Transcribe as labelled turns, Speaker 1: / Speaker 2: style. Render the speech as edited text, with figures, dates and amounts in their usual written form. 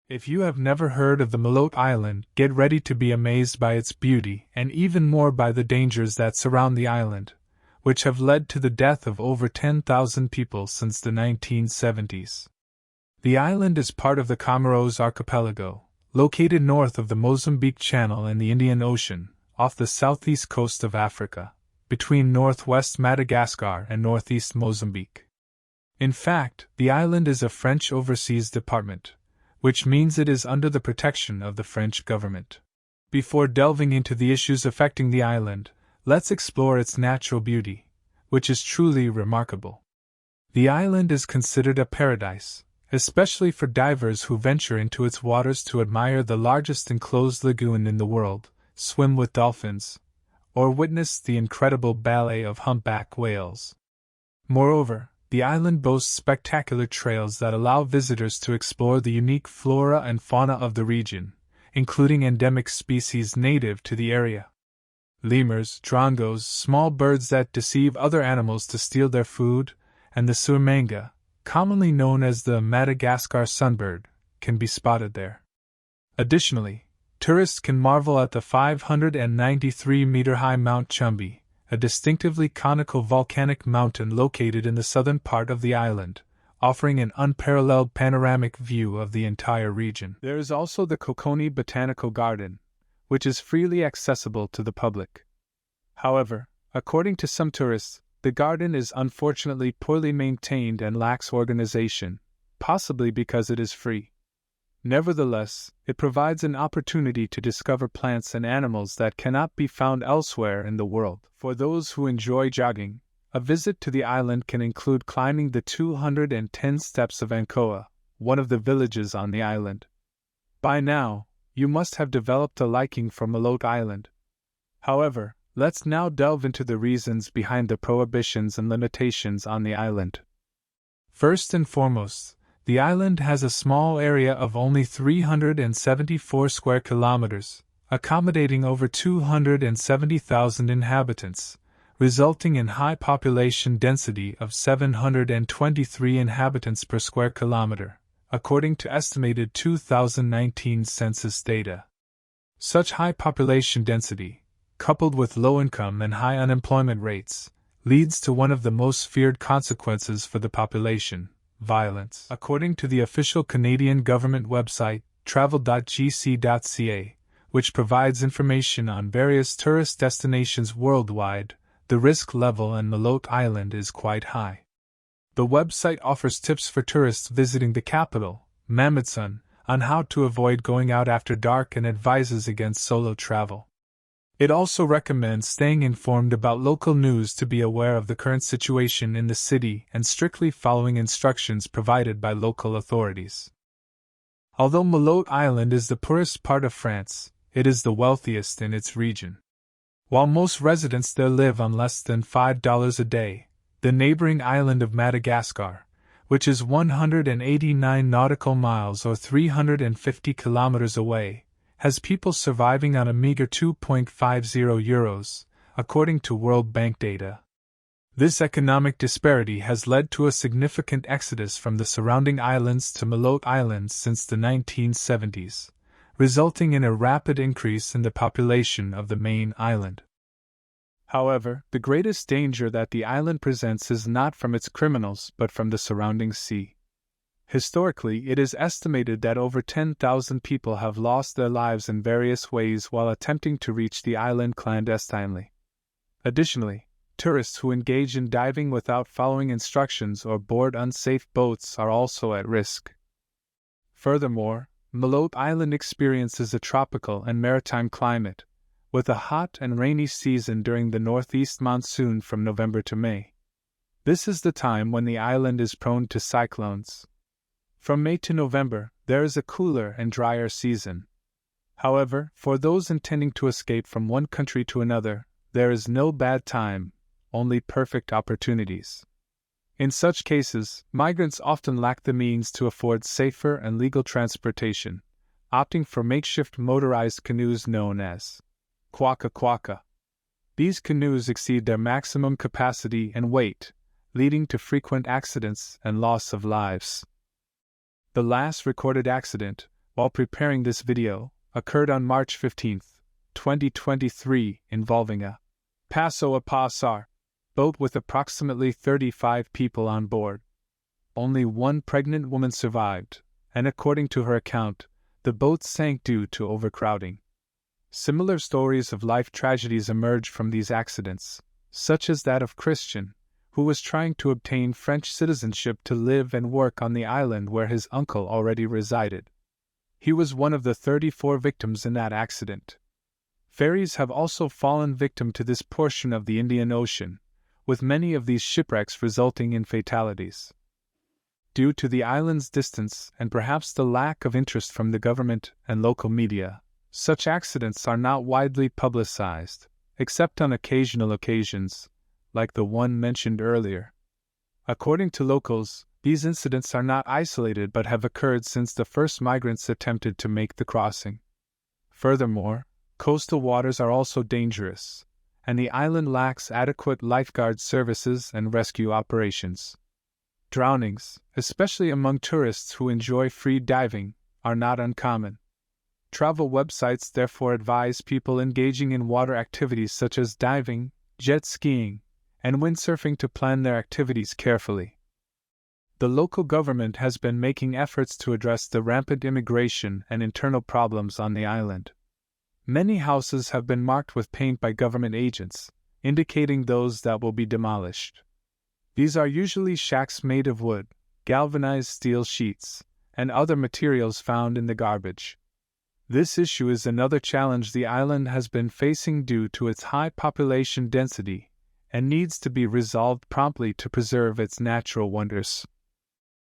Speaker 1: If you have never heard of the Malote Island, get ready to be amazed by its beauty and even more by the dangers that surround the island, which have led to the death of over 10,000 people since the 1970s. The island is part of the Comoros archipelago, located north of the Mozambique Channel and the Indian Ocean, off the southeast coast of Africa, between northwest Madagascar and northeast Mozambique. In fact, the island is a French overseas department, which means it is under the protection of the French government. Before delving into the issues affecting the island, let's explore its natural beauty, which is truly remarkable. The island is considered a paradise, especially for divers who venture into its waters to admire the largest enclosed lagoon in the world, swim with dolphins, or witness the incredible ballet of humpback whales. Moreover, the island boasts spectacular trails that allow visitors to explore the unique flora and fauna of the region, including endemic species native to the area. Lemurs, drongos, small birds that deceive other animals to steal their food, and the surmanga, commonly known as the Madagascar sunbird, can be spotted there. Additionally, tourists can marvel at the 593-meter-high Mount Chumbi, a distinctively conical volcanic mountain located in the southern part of the island, offering an unparalleled panoramic view of the entire region. There is also the Kokoni Botanical Garden, which is freely accessible to the public. However, according to some tourists, the garden is unfortunately poorly maintained and lacks organization, possibly because it is free. Nevertheless, it provides an opportunity to discover plants and animals that cannot be found elsewhere in the world. For those who enjoy jogging, a visit to the island can include climbing the 210 steps of Ankoa, one of the villages on the island. By now, you must have developed a liking for Malote Island. However, let's now delve into the reasons behind the prohibitions and limitations on the island. First and foremost, the island has a small area of only 374 square kilometers, accommodating over 270,000 inhabitants, resulting in high population density of 723 inhabitants per square kilometer, according to estimated 2019 census data. Such high population density, coupled with low income and high unemployment rates, leads to one of the most feared consequences for the population: violence. According to the official Canadian government website, travel.gc.ca, which provides information on various tourist destinations worldwide, the risk level on Malote Island is quite high. The website offers tips for tourists visiting the capital, Mamoudzou, on how to avoid going out after dark and advises against solo travel. It also recommends staying informed about local news to be aware of the current situation in the city and strictly following instructions provided by local authorities. Although Malote Island is the poorest part of France, it is the wealthiest in its region. While most residents there live on less than $5 a day, the neighboring island of Madagascar, which is 189 nautical miles or 350 kilometers away, has people surviving on a meager €2.50, according to World Bank data. This economic disparity has led to a significant exodus from the surrounding islands to Malote Island since the 1970s, resulting in a rapid increase in the population of the main island. However, the greatest danger that the island presents is not from its criminals but from the surrounding sea. Historically, it is estimated that over 10,000 people have lost their lives in various ways while attempting to reach the island clandestinely. Additionally, tourists who engage in diving without following instructions or board unsafe boats are also at risk. Furthermore, Malote Island experiences a tropical and maritime climate, with a hot and rainy season during the northeast monsoon from November to May. This is the time when the island is prone to cyclones. From May to November, there is a cooler and drier season. However, for those intending to escape from one country to another, there is no bad time, only perfect opportunities. In such cases, migrants often lack the means to afford safer and legal transportation, opting for makeshift motorized canoes known as kwaka kwaka. These canoes exceed their maximum capacity and weight, leading to frequent accidents and loss of lives. The last recorded accident, while preparing this video, occurred on March 15, 2023, involving a passo-a-passar boat with approximately 35 people on board. Only one pregnant woman survived, and according to her account, the boat sank due to overcrowding. Similar stories of life tragedies emerge from these accidents, such as that of Christian, who was trying to obtain French citizenship to live and work on the island where his uncle already resided. He was one of the 34 victims in that accident. Ferries have also fallen victim to this portion of the Indian Ocean, with many of these shipwrecks resulting in fatalities. Due to the island's distance and perhaps the lack of interest from the government and local media, such accidents are not widely publicized, except on occasional occasions, like the one mentioned earlier. According to locals, these incidents are not isolated but have occurred since the first migrants attempted to make the crossing. Furthermore, coastal waters are also dangerous, and the island lacks adequate lifeguard services and rescue operations. Drownings, especially among tourists who enjoy free diving, are not uncommon. Travel websites therefore advise people engaging in water activities such as diving, jet skiing, and windsurfing to plan their activities carefully. The local government has been making efforts to address the rampant immigration and internal problems on the island. Many houses have been marked with paint by government agents, indicating those that will be demolished. These are usually shacks made of wood, galvanized steel sheets, and other materials found in the garbage. This issue is another challenge the island has been facing due to its high population density, and needs to be resolved promptly to preserve its natural wonders.